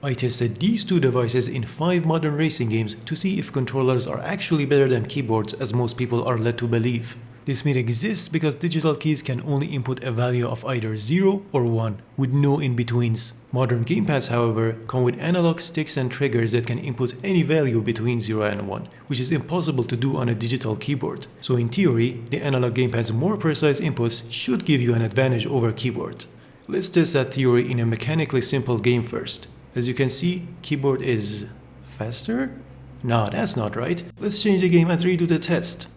I tested these two devices in 5 modern racing games to see if controllers are actually better than keyboards as most people are led to believe. This myth exists because digital keys can only input a value of either 0 or 1, with no in-betweens. Modern gamepads, however, come with analog sticks and triggers that can input any value between 0 and 1, which is impossible to do on a digital keyboard. So in theory, the analog gamepad's more precise inputs should give you an advantage over keyboard. Let's test that theory in a mechanically simple game first. As you can see, keyboard is faster? Nah, that's not right. Let's change the game and redo the test.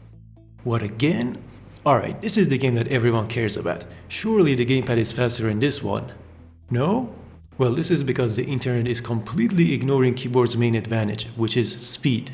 What again? Alright, this is the game that everyone cares about. Surely the gamepad is faster in this one. No? Well, this is because the internet is completely ignoring keyboard's main advantage, which is speed.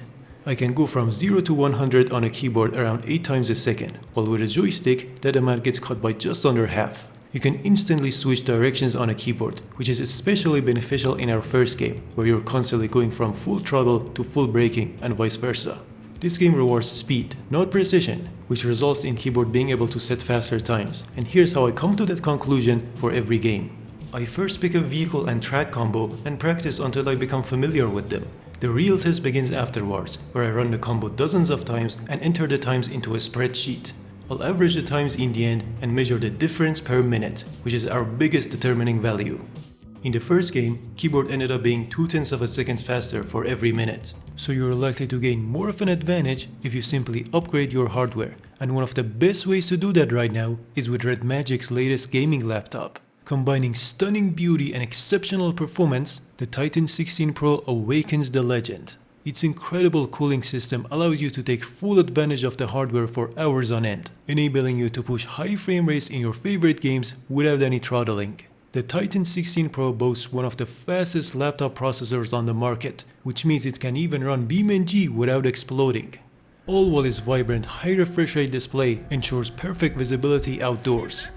I can go from 0 to 100 on a keyboard around 8 times a second, while with a joystick, that amount gets cut by just under half. You can instantly switch directions on a keyboard, which is especially beneficial in our first game, where you're constantly going from full throttle to full braking and vice versa. This game rewards speed, not precision, which results in keyboard being able to set faster times, and here's how I come to that conclusion for every game. I first pick a vehicle and track combo and practice until I become familiar with them. The real test begins afterwards, where I run the combo dozens of times and enter the times into a spreadsheet. I'll average the times in the end and measure the difference per minute, which is our biggest determining value. In the first game, keyboard ended up being 0.2 of a second faster for every minute. So you're likely to gain more of an advantage if you simply upgrade your hardware. And one of the best ways to do that right now is with REDMAGIC's latest gaming laptop. Combining stunning beauty and exceptional performance, the Titan 16 Pro awakens the legend. Its incredible cooling system allows you to take full advantage of the hardware for hours on end, enabling you to push high frame rates in your favorite games without any throttling. The Titan 16 Pro boasts one of the fastest laptop processors on the market, which means it can even run BeamNG without exploding. All while its vibrant high refresh rate display ensures perfect visibility outdoors.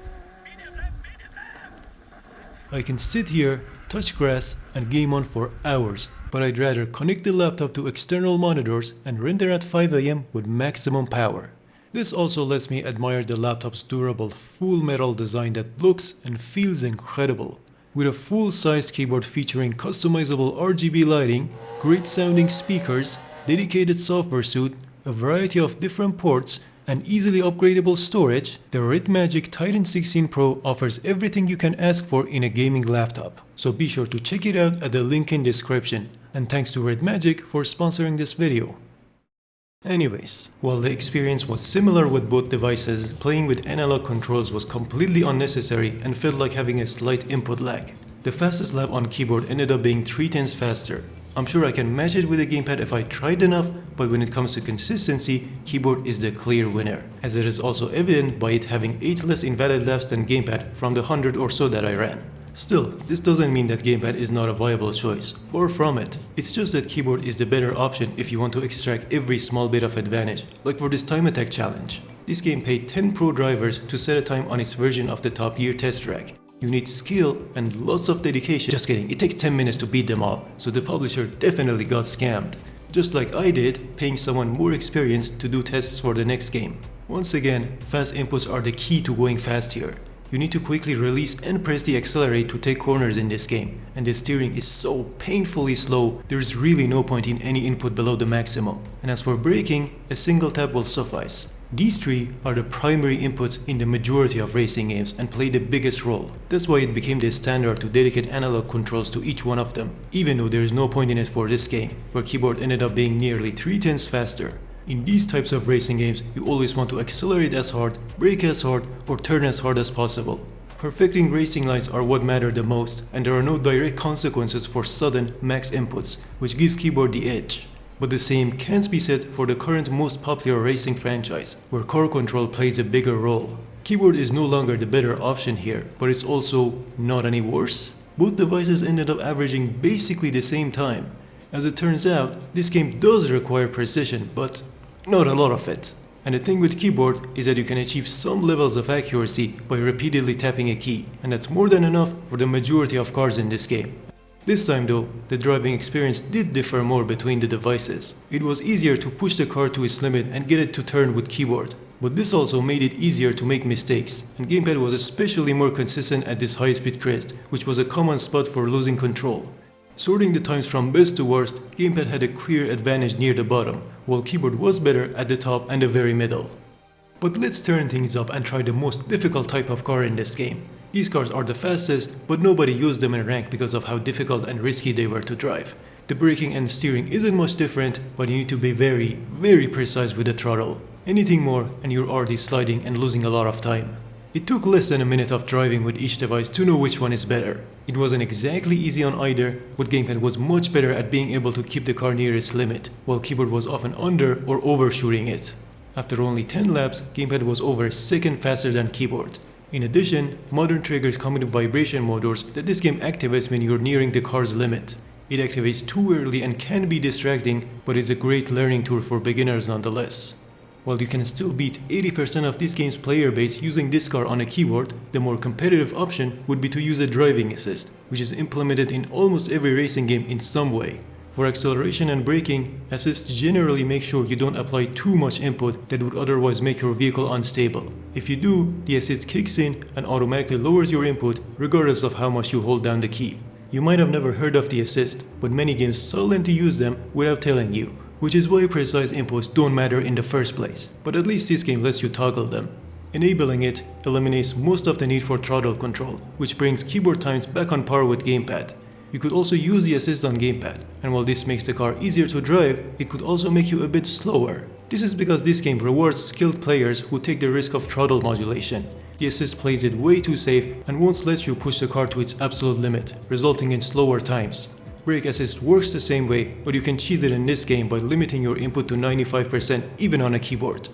I can sit here, touch grass, and game on for hours, but I'd rather connect the laptop to external monitors and render at 5 AM with maximum power. This also lets me admire the laptop's durable full metal design that looks and feels incredible. With a full-sized keyboard featuring customizable RGB lighting, great sounding speakers, dedicated software suite, a variety of different ports, and easily upgradable storage, the REDMAGIC Titan 16 Pro offers everything you can ask for in a gaming laptop. So be sure to check it out at the link in description. And thanks to REDMAGIC for sponsoring this video. Anyways, while the experience was similar with both devices, playing with analog controls was completely unnecessary and felt like having a slight input lag. The fastest lap on keyboard ended up being 0.3 faster. I'm sure I can match it with a gamepad if I tried enough, but when it comes to consistency, keyboard is the clear winner, as it is also evident by it having 8 less invalid laps than gamepad from the 100 or so that I ran. Still, this doesn't mean that gamepad is not a viable choice, far from it. It's just that keyboard is the better option if you want to extract every small bit of advantage, like for this time attack challenge. This game paid 10 pro drivers to set a time on its version of the Top Gear test track. You need skill and lots of dedication. Just kidding, it takes 10 minutes to beat them all, so the publisher definitely got scammed. Just like I did, paying someone more experienced to do tests for the next game. Once again, fast inputs are the key to going fast here. You need to quickly release and press the accelerate to take corners in this game, and the steering is so painfully slow, there's really no point in any input below the maximum. And as for braking, a single tap will suffice. These three are the primary inputs in the majority of racing games and play the biggest role. That's why it became the standard to dedicate analog controls to each one of them, even though there is no point in it for this game, where keyboard ended up being nearly 0.3 faster. In these types of racing games, you always want to accelerate as hard, brake as hard, or turn as hard as possible. Perfecting racing lines are what matter the most, and there are no direct consequences for sudden max inputs, which gives keyboard the edge. But the same can't be said for the current most popular racing franchise, where core control plays a bigger role. Keyboard is no longer the better option here, but it's also not any worse. Both devices ended up averaging basically the same time. As it turns out, this game does require precision, but not a lot of it. And the thing with keyboard is that you can achieve some levels of accuracy by repeatedly tapping a key, and that's more than enough for the majority of cars in this game. This time though, the driving experience did differ more between the devices. It was easier to push the car to its limit and get it to turn with keyboard. But this also made it easier to make mistakes, and gamepad was especially more consistent at this high-speed crest, which was a common spot for losing control. Sorting the times from best to worst, gamepad had a clear advantage near the bottom, while keyboard was better at the top and the very middle. But let's turn things up and try the most difficult type of car in this game. These cars are the fastest, but nobody used them in rank because of how difficult and risky they were to drive. The braking and steering isn't much different, but you need to be very precise with the throttle. Anything more and you're already sliding and losing a lot of time. It took less than a minute of driving with each device to know which one is better. It wasn't exactly easy on either, but gamepad was much better at being able to keep the car near its limit, while keyboard was often under or overshooting it. After only 10 laps, gamepad was over a second faster than keyboard. In addition, modern triggers come with vibration motors that this game activates when you're nearing the car's limit. It activates too early and can be distracting, but is a great learning tool for beginners nonetheless. While you can still beat 80% of this game's player base using this car on a keyboard, the more competitive option would be to use a driving assist, which is implemented in almost every racing game in some way. For acceleration and braking, assists generally make sure you don't apply too much input that would otherwise make your vehicle unstable. If you do, the assist kicks in and automatically lowers your input regardless of how much you hold down the key. You might have never heard of the assist, but many games silently use them without telling you, which is why precise inputs don't matter in the first place, but at least this game lets you toggle them. Enabling it eliminates most of the need for throttle control, which brings keyboard times back on par with gamepad. You could also use the assist on gamepad, and while this makes the car easier to drive, it could also make you a bit slower. This is because this game rewards skilled players who take the risk of throttle modulation. The assist plays it way too safe and won't let you push the car to its absolute limit, resulting in slower times. Brake assist works the same way, but you can cheat it in this game by limiting your input to 95% even on a keyboard.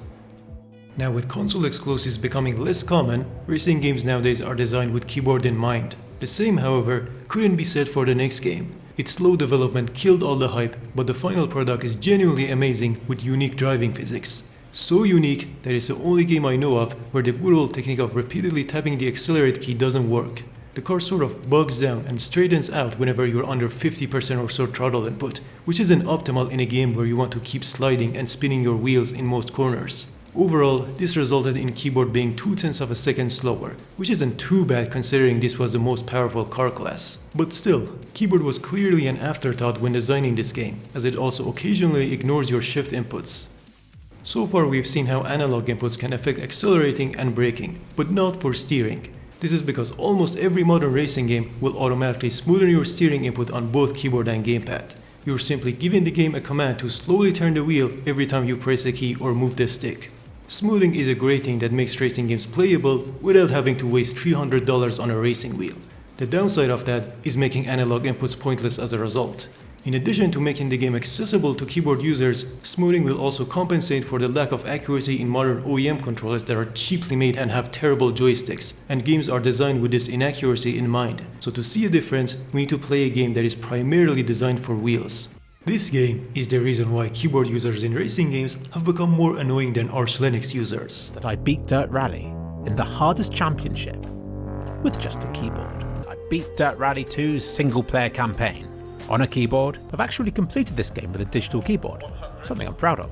Now with console exclusives becoming less common, racing games nowadays are designed with keyboard in mind. The same, however, couldn't be said for the next game. Its slow development killed all the hype, but the final product is genuinely amazing with unique driving physics. So unique that it's the only game I know of where the good old technique of repeatedly tapping the accelerate key doesn't work. The car sort of bugs down and straightens out whenever you're under 50% or so throttle input, which isn't optimal in a game where you want to keep sliding and spinning your wheels in most corners. Overall, this resulted in keyboard being 0.2 of a second slower, which isn't too bad considering this was the most powerful car class. But still, keyboard was clearly an afterthought when designing this game, as it also occasionally ignores your shift inputs. So far we've seen how analog inputs can affect accelerating and braking, but not for steering. This is because almost every modern racing game will automatically smoothen your steering input on both keyboard and gamepad. You're simply giving the game a command to slowly turn the wheel every time you press a key or move the stick. Smoothing is a great thing that makes racing games playable without having to waste $300 on a racing wheel. The downside of that is making analog inputs pointless as a result. In addition to making the game accessible to keyboard users, smoothing will also compensate for the lack of accuracy in modern OEM controllers that are cheaply made and have terrible joysticks, and games are designed with this inaccuracy in mind. So to see a difference, we need to play a game that is primarily designed for wheels. This game is the reason why keyboard users in racing games have become more annoying than Arch Linux users. That I beat Dirt Rally in the hardest championship with just a keyboard. I beat Dirt Rally 2's single-player campaign on a keyboard. I've actually completed this game with a digital keyboard, something I'm proud of.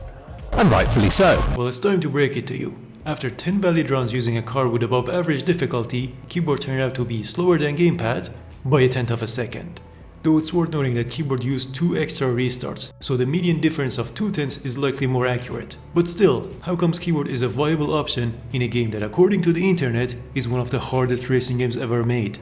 And rightfully so. Well, it's time to break it to you. After 10 valid runs using a car with above average difficulty, keyboard turned out to be slower than gamepad by 1/10 of a second. Though it's worth noting that keyboard used 2 extra restarts, so the median difference of 0.2 is likely more accurate. But still, how comes keyboard is a viable option in a game that, according to the internet, is one of the hardest racing games ever made?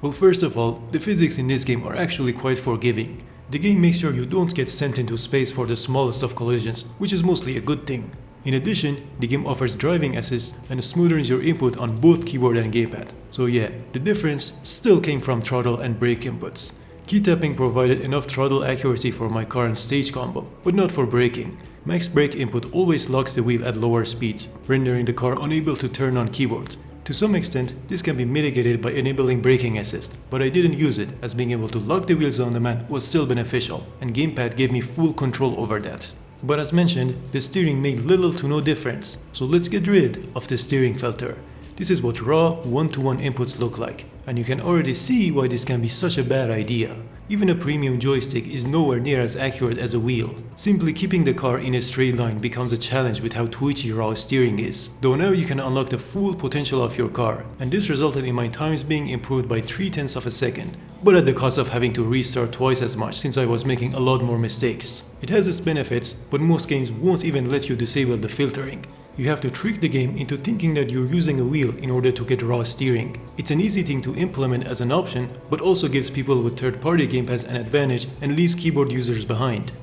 Well, first of all, the physics in this game are actually quite forgiving. The game makes sure you don't get sent into space for the smallest of collisions, which is mostly a good thing. In addition, the game offers driving assist and smoothens your input on both keyboard and gamepad. So yeah, the difference still came from throttle and brake inputs. Key tapping provided enough throttle accuracy for my car and stage combo, but not for braking. Max brake input always locks the wheel at lower speeds, rendering the car unable to turn on keyboard. To some extent, this can be mitigated by enabling braking assist, but I didn't use it as being able to lock the wheels on demand was still beneficial, and gamepad gave me full control over that. But as mentioned, the steering made little to no difference, so let's get rid of the steering filter. This is what raw one-to-one inputs look like, and you can already see why this can be such a bad idea. Even a premium joystick is nowhere near as accurate as a wheel. Simply keeping the car in a straight line becomes a challenge with how twitchy raw steering is. Though now you can unlock the full potential of your car, and this resulted in my times being improved by 0.3 of a second, but at the cost of having to restart twice as much since I was making a lot more mistakes. It has its benefits, but most games won't even let you disable the filtering. You have to trick the game into thinking that you're using a wheel in order to get raw steering. It's an easy thing to implement as an option, but also gives people with third-party gamepads an advantage and leaves keyboard users behind.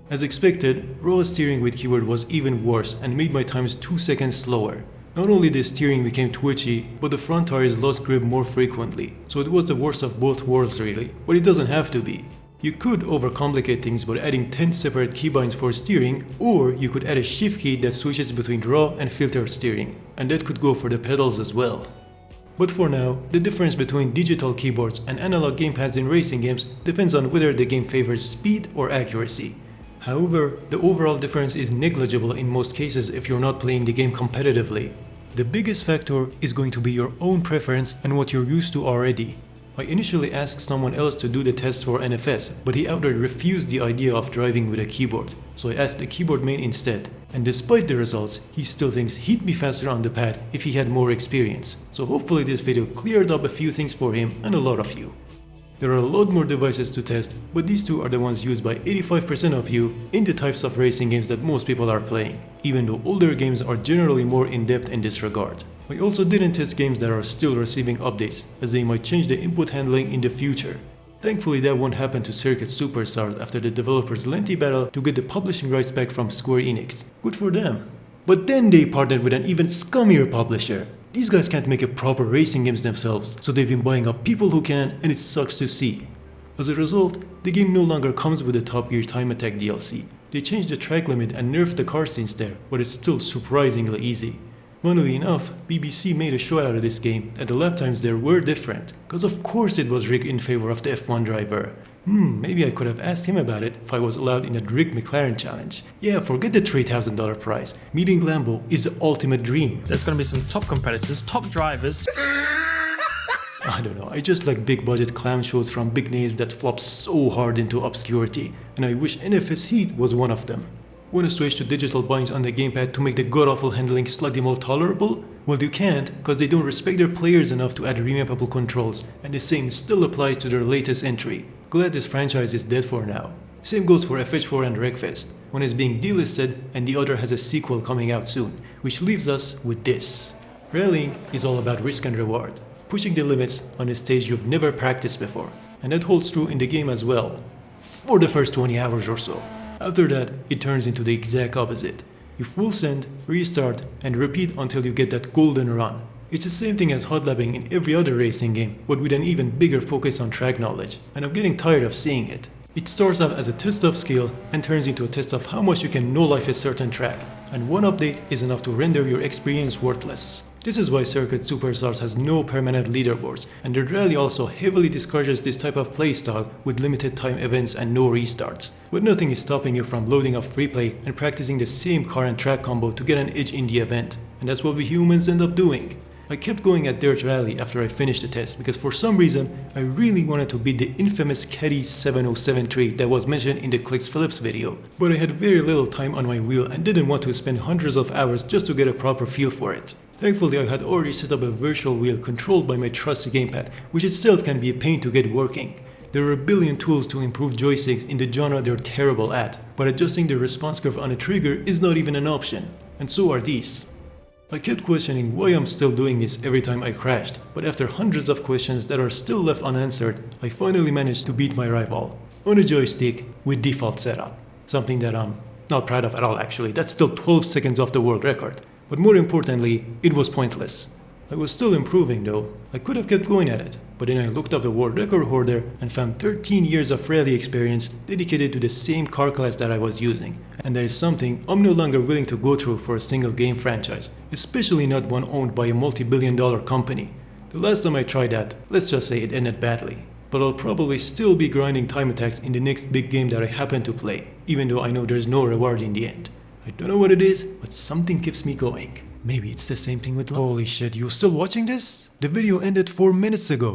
As expected, raw steering with keyboard was even worse and made my times 2 seconds slower. Not only the steering became twitchy, but the front tires lost grip more frequently, so it was the worst of both worlds really, but it doesn't have to be. You could overcomplicate things by adding 10 separate keybinds for steering, or you could add a shift key that switches between raw and filtered steering, and that could go for the pedals as well. But for now, the difference between digital keyboards and analog gamepads in racing games depends on whether the game favors speed or accuracy. However, the overall difference is negligible in most cases if you're not playing the game competitively. The biggest factor is going to be your own preference and what you're used to already. I initially asked someone else to do the test for NFS, but he outright refused the idea of driving with a keyboard, so I asked the keyboard main instead. And despite the results, he still thinks he'd be faster on the pad if he had more experience, so hopefully this video cleared up a few things for him and a lot of you. There are a lot more devices to test, but these two are the ones used by 85% of you in the types of racing games that most people are playing, even though older games are generally more in-depth in this regard. I also didn't test games that are still receiving updates, as they might change the input handling in the future. Thankfully that won't happen to Circuit Superstars after the developers' lengthy battle to get the publishing rights back from Square Enix. Good for them. But then they partnered with an even scummier publisher. These guys can't make a proper racing games themselves, so they've been buying up people who can, and it sucks to see. As a result, the game no longer comes with the Top Gear Time Attack DLC. They changed the track limit and nerfed the car scenes there, but it's still surprisingly easy. Funnily enough, BBC made a show out of this game, and the lap times there were different, cause of course it was rigged in favor of the F1 driver. Maybe I could have asked him about it if I was allowed in that rigged McLaren challenge. Yeah, forget the $3,000 prize. Meeting Lambo is the ultimate dream. There's gonna be some top competitors, top drivers. I don't know, I just like big budget clown shows from big names that flop so hard into obscurity, and I wish NFS Heat was one of them. Want to switch to digital binds on the gamepad to make the god-awful handling slightly more tolerable? Well, you can't, cause they don't respect their players enough to add remappable controls, and the same still applies to their latest entry. Glad this franchise is dead for now. Same goes for FH4 and Wreckfest. One is being delisted and the other has a sequel coming out soon, which leaves us with this. Rallying is all about risk and reward, pushing the limits on a stage you've never practiced before, and that holds true in the game as well, for the first 20 hours or so. After that, it turns into the exact opposite. You full send, restart, and repeat until you get that golden run. It's the same thing as hot lapping in every other racing game, but with an even bigger focus on track knowledge, and I'm getting tired of seeing it. It starts out as a test of skill and turns into a test of how much you can no-life a certain track, and one update is enough to render your experience worthless. This is why Circuit Superstars has no permanent leaderboards, and the rally also heavily discourages this type of playstyle with limited time events and no restarts. But nothing is stopping you from loading up free play and practicing the same car and track combo to get an edge in the event, and that's what we humans end up doing. I kept going at Dirt Rally after I finished the test because for some reason I really wanted to beat the infamous Caddy 7073 that was mentioned in the Clicks Phillips video, but I had very little time on my wheel and didn't want to spend hundreds of hours just to get a proper feel for it. Thankfully I had already set up a virtual wheel controlled by my trusty gamepad, which itself can be a pain to get working. There are a billion tools to improve joysticks in the genre they're terrible at, but adjusting the response curve on a trigger is not even an option, and so are these. I kept questioning why I'm still doing this every time I crashed, but after hundreds of questions that are still left unanswered, I finally managed to beat my rival on a joystick with default setup. Something that I'm not proud of at all actually, that's still 12 seconds off the world record. But more importantly, it was pointless. I was still improving though. I could have kept going at it, but then I looked up the world record holder and found 13 years of rally experience dedicated to the same car class that I was using. And that is something I'm no longer willing to go through for a single game franchise, especially not one owned by a multi-billion-dollar company. The last time I tried that, let's just say it ended badly. But I'll probably still be grinding time attacks in the next big game that I happen to play, even though I know there's no reward in the end. I don't know what it is, but something keeps me going. Maybe it's the same thing with love. Holy shit, you still watching this? The video ended 4 minutes ago.